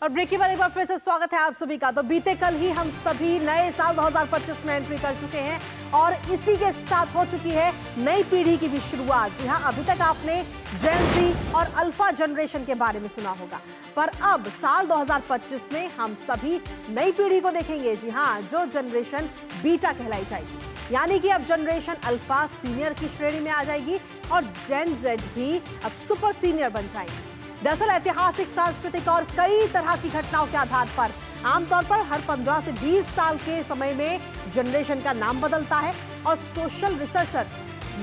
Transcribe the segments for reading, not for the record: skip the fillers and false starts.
और ब्रेक के बाद एक बार फिर से स्वागत है आप सभी का। तो बीते कल ही हम सभी नए साल 2025 में एंट्री कर चुके हैं और इसी के साथ हो चुकी है नई पीढ़ी की भी शुरुआत। जी हां, अभी तक आपने जेन ज़ी और अल्फा जनरेशन के बारे में सुना होगा, पर अब साल 2025 में हम सभी नई पीढ़ी को देखेंगे। जी हां, जो जनरेशन बीटा कहलाई जाएगी, यानी कि अब जनरेशन अल्फा सीनियर की श्रेणी में आ जाएगी और जेन जेड भी अब सुपर सीनियर बन जाएगी। दरअसल ऐतिहासिक, सांस्कृतिक और कई तरह की घटनाओं के आधार पर आमतौर पर हर 15 से 20 साल के समय में जनरेशन का नाम बदलता है और सोशल रिसर्चर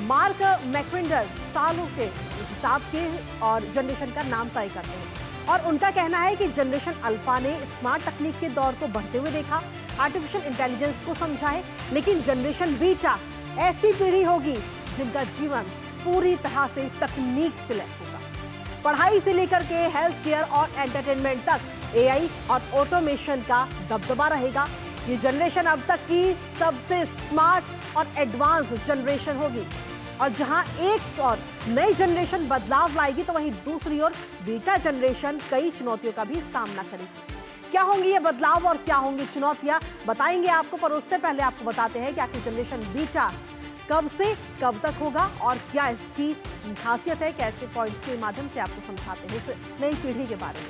मार्क मैक्विंडर सालों के हिसाब के और जनरेशन का नाम तय करते हैं। और उनका कहना है कि जनरेशन अल्फा ने स्मार्ट तकनीक के दौर को बढ़ते हुए देखा, आर्टिफिशियल इंटेलिजेंस को समझा है, लेकिन जनरेशन बीटा ऐसी पीढ़ी होगी जिनका जीवन पूरी तरह से तकनीक से लैस होगा। पढ़ाई से लेकर के हेल्थ केयर और एंटरटेनमेंट तक एआई और ऑटोमेशन का दबदबा रहेगा। ये जनरेशन अब तक की सबसे स्मार्ट और एडवांस जनरेशन होगी और जहां एक और नई जनरेशन बदलाव लाएगी, तो वहीं दूसरी ओर बीटा जनरेशन कई चुनौतियों का भी सामना करेगी। क्या होंगी ये बदलाव और क्या होंगी चुनौतियां, बताएंगे आपको, पर उससे पहले आपको बताते हैं कि आखिर जनरेशन बीटा कब से कब तक होगा और क्या इसकी खासियत है, क्या इसके पॉइंट्स के माध्यम से आपको समझाते हैं इस नई पीढ़ी के बारे में।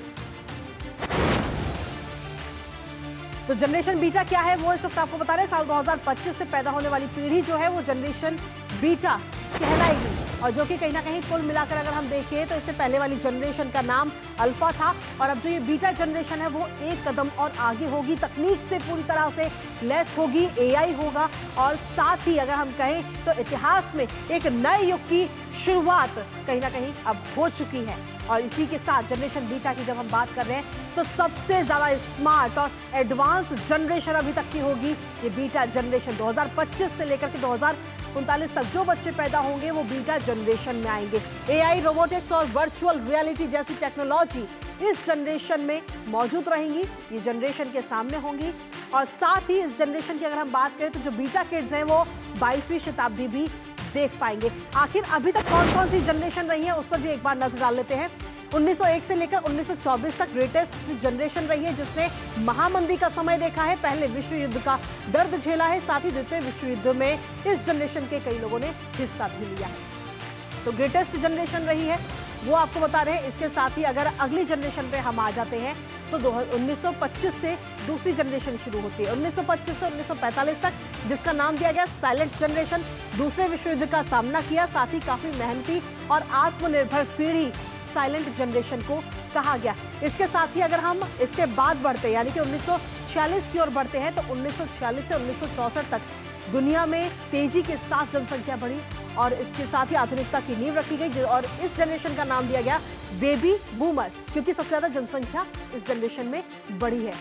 तो जनरेशन बीटा क्या है वो इस वक्त आपको बता रहे हैं। साल 2025 से पैदा होने वाली पीढ़ी जो है वो जनरेशन बीटा कहलाएगी और जो कि कहीं ना कहीं कुल मिलाकर अगर हम देखें तो इससे पहले वाली जनरेशन का नाम अल्फा था और अब जो ये बीटा जनरेशन है वो एक कदम और आगे होगी, तकनीक से पूरी तरह से लैस होगी, एआई होगा और साथ ही अगर हम कहें तो इतिहास में एक नए युग की शुरुआत कहीं ना कहीं अब हो चुकी है। और इसी के साथ जनरेशन बीटा की जब हम बात कर रहे हैं तो सबसे ज्यादा स्मार्ट और एडवांस जनरेशन अभी तक की होगी ये बीटा जनरेशन। 2025 से लेकर के 2039 तक जो बच्चे पैदा होंगे वो बीटा जनरेशन में आएंगे। एआई, रोबोटिक्स और वर्चुअल रियलिटी जैसी टेक्नोलॉजी इस जनरेशन में मौजूद रहेंगी, ये जनरेशन के सामने होंगी। और साथ ही इस जनरेशन की अगर हम बात करें तो जो बीटा किड्स हैं वो 22वीं शताब्दी भी देख पाएंगे। आखिर अभी तक कौन कौन सी जनरेशन रही है उस पर भी एक बार नजर डाल लेते हैं। 1901 से लेकर 1924 तक ग्रेटेस्ट जनरेशन रही है जिसने महामंदी का समय देखा है, पहले विश्व युद्ध का दर्द झेला है, साथ ही द्वितीय विश्व युद्ध में इस जनरेशन के कई लोगों ने हिस्सा भी लिया है। तो ग्रेटेस्ट जनरेशन रही है वो आपको बता रहे हैं। इसके साथ ही अगर अगली जनरेशन पे हम आ जाते हैं तो 1925 से दूसरी जनरेशन शुरू होती है। 1925 से 1945 तक जिसका नाम दिया गया साइलेंट जनरेशन, दूसरे विश्व युद्ध का सामना किया, साथ ही काफी मेहनती और आत्मनिर्भर पीढ़ी साइलेंट जनरेशन को कहा गया। इसके साथ ही अगर हम इसके बाद बढ़ते हैं यानी कि 1946 की ओर बढ़ते हैं तो 1946 से 1964 तक दुनिया में तेजी के साथ जनसंख्या बढ़ी और इसके साथ ही आधुनिकता की नींव रखी गई और इस जनरेशन का नाम दिया गया बेबी बूमर, क्योंकि सबसे ज्यादा जनसंख्या इस जनरेशन में बढ़ी है।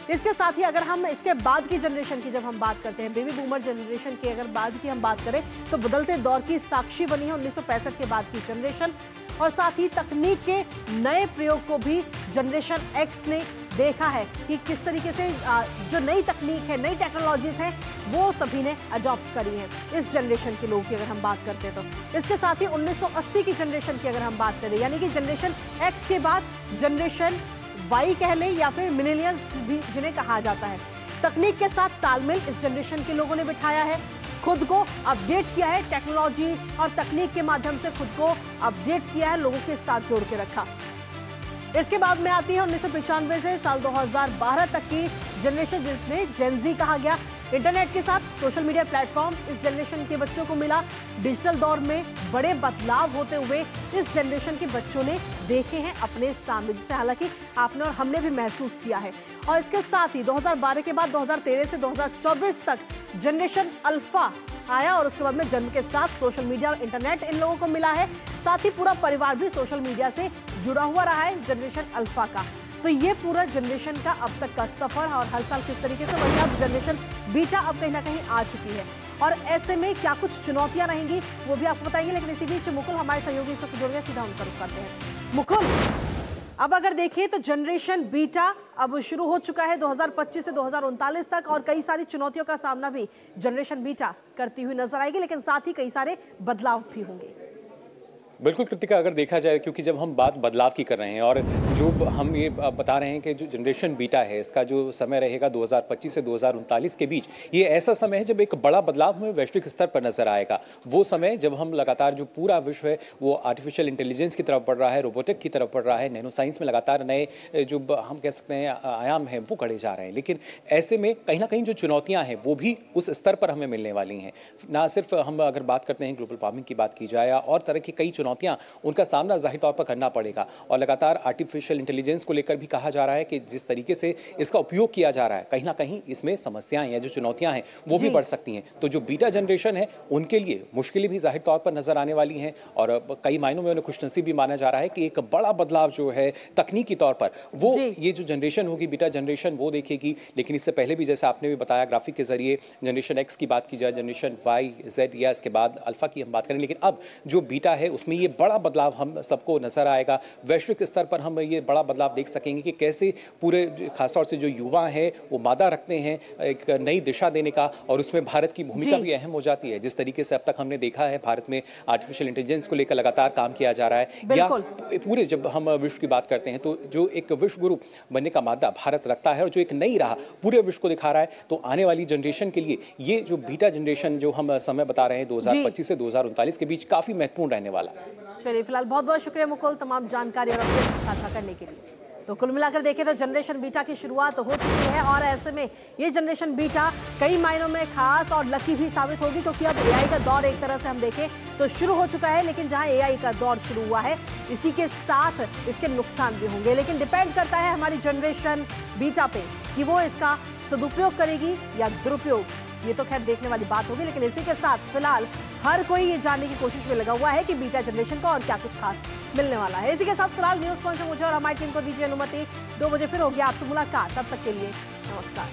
इसके साथ ही अगर हम इसके बाद की जनरेशन की जब हम बात करते हैं, बेबी बूमर जनरेशन की अगर बाद की हम बात करें तो बदलते दौर की साक्षी बनी है 1965 के बाद की जनरेशन। और साथ ही तकनीक के नए प्रयोग को भी जनरेशन एक्स ने देखा है कि किस तरीके से जो नई तकनीक है, नई टेक्नोलॉजीज हैं वो सभी ने अडॉप्ट करी हैं इस जनरेशन के लोगों की अगर हम बात करते हैं तो। इसके साथ ही 1980 की जनरेशन की अगर हम बात करें यानी कि जनरेशन एक्स के बाद जनरेशन वाई कह लें या फिर मिलेनियल्स भी जिन्हें कहा जाता है, तकनीक के साथ तालमेल इस जनरेशन के लोगों ने बिठाया है, खुद को अपडेट किया है, टेक्नोलॉजी और तकनीक के माध्यम से खुद को अपडेट किया है, लोगों के साथ जोड़ के रखा। इसके बाद में आती है 1995 से साल 2012 तक की जनरेशन जिसमें जेन ज़ी कहा गया। इंटरनेट के साथ सोशल मीडिया प्लेटफॉर्म इस जनरेशन के बच्चों को मिला। डिजिटल दौर में बड़े बदलाव होते हुए इस जनरेशन के बच्चों ने देखे हैं अपने सामने, जिसे हालांकि आपने और हमने भी महसूस किया है। और इसके साथ ही 2012 के बाद 2013 से 2024 तक जनरेशन अल्फा आया और उसके बाद में जन्म के साथ सोशल मीडिया और इंटरनेट इन लोगों को मिला है, साथ ही पूरा परिवार भी सोशल मीडिया से जुड़ा हुआ रहा है जनरेशन अल्फा का। तो ये पूरा जनरेशन का अब तक का सफर और हर साल किस तरीके से, वही अब जनरेशन बीटा अब कहीं ना कहीं आ चुकी है और ऐसे में क्या कुछ चुनौतियां रहेंगी वो भी आपको बताएंगे। लेकिन इसी बीच मुकुल हमारे सहयोगी से जुड़ गए, सीधा उनका रुख करते हैं। मुकुल, अब अगर देखिए तो जनरेशन बीटा अब शुरू हो चुका है 2025 से 2039 तक और कई सारी चुनौतियों का सामना भी जनरेशन बीटा करती हुई नजर आएगी, लेकिन साथ ही कई सारे बदलाव भी होंगे। बिल्कुल कृतिका, अगर देखा जाए, क्योंकि जब हम बात बदलाव की कर रहे हैं और जो हम ये बता रहे हैं कि जो जनरेशन बीटा है इसका जो समय रहेगा 2025 से 2039 के बीच, ये ऐसा समय है जब एक बड़ा बदलाव हमें वैश्विक स्तर पर नजर आएगा। वो समय जब हम लगातार जो पूरा विश्व है वो आर्टिफिशियल इंटेलिजेंस की तरफ बढ़ रहा है, रोबोटिक की तरफ बढ़ रहा है, नैनो साइंस में लगातार नए जो हम कह सकते हैं आयाम हैं वो बढ़े जा रहे हैं। लेकिन ऐसे में कहीं ना कहीं जो चुनौतियाँ हैं वो भी उस स्तर पर हमें मिलने वाली हैं। ना सिर्फ हम अगर बात करते हैं ग्लोबल वार्मिंग की बात की जाए और तरह की कई चुनौतियां, उनका सामना जाहिर तौर पर करना पड़ेगा। और लगातार आर्टिफिशियल इंटेलिजेंस को लेकर भी कहा जा रहा है कि जिस तरीके से इसका उपयोग किया जा रहा है, कहीं ना कहीं इसमें समस्याएं या जो चुनौतियां हैं वो भी बढ़ सकती हैं। तो जो बीटा जनरेशन है उनके लिए मुश्किलें भी जाहिर तौर पर नजर आने वाली हैं और कई मायनों में उन्हें खुशनसीब भी माना जा रहा है कि एक बड़ा बदलाव जो है तकनीकी तौर पर वो ये जो जनरेशन होगी बीटा जनरेशन वो देखेगी। लेकिन इससे पहले भी जैसे आपने भी बताया ग्राफिक के जरिए जनरेशन एक्स की बात की जाए, जनरेशन वाई, जेड या इसके बाद अल्फा की हम बात करें, लेकिन अब जो बीटा है उसमें ये बड़ा बदलाव हम सबको नजर आएगा। वैश्विक स्तर पर हम ये बड़ा बदलाव देख सकेंगे कि कैसे पूरे खासतौर से जो युवा हैं वो मादा रखते हैं एक नई दिशा देने का, और उसमें भारत की भूमिका भी अहम हो जाती है। जिस तरीके से अब तक हमने देखा है भारत में आर्टिफिशियल इंटेलिजेंस को लेकर लगातार काम किया जा रहा है, या पूरे जब हम विश्व की बात करते हैं तो जो एक विश्व गुरु बनने का मादा भारत रखता है और जो एक नई राह पूरे विश्व को दिखा रहा है, तो आने वाली जनरेशन के लिए ये जो बीटा जनरेशन जो हम समय बता रहे हैं 2025 से 2039 के बीच काफी महत्वपूर्ण रहने वाला है। चलिए, फिलहाल बहुत बहुत शुक्रिया मुकुल तमाम जानकारी और अपडेट साझा करने के लिए। तो कुल मिलाकर देखें तो जनरेशन बीटा की शुरुआत हो चुकी है और ऐसे में ये जनरेशन बीटा कई मायनों में खास और लकी भी साबित होगी, क्योंकि अब एआई का दौर एक तरह से हम देखें तो शुरू हो चुका है। लेकिन जहां एआई का दौर शुरू हुआ है इसी के साथ इसके नुकसान भी होंगे, लेकिन डिपेंड करता है हमारी जनरेशन बीटा पे कि वो इसका सदुपयोग करेगी या दुरुपयोग। ये तो खैर देखने वाली बात होगी, लेकिन इसी के साथ फिलहाल हर कोई ये जानने की कोशिश में लगा हुआ है कि बीटा जनरेशन को और क्या कुछ खास मिलने वाला है। इसी के साथ फिलहाल न्यूज़ पॉइंट में मुझे और हमारी टीम को दीजिए अनुमति। 2 बजे फिर होगी आपसे मुलाकात, तब तक के लिए नमस्कार।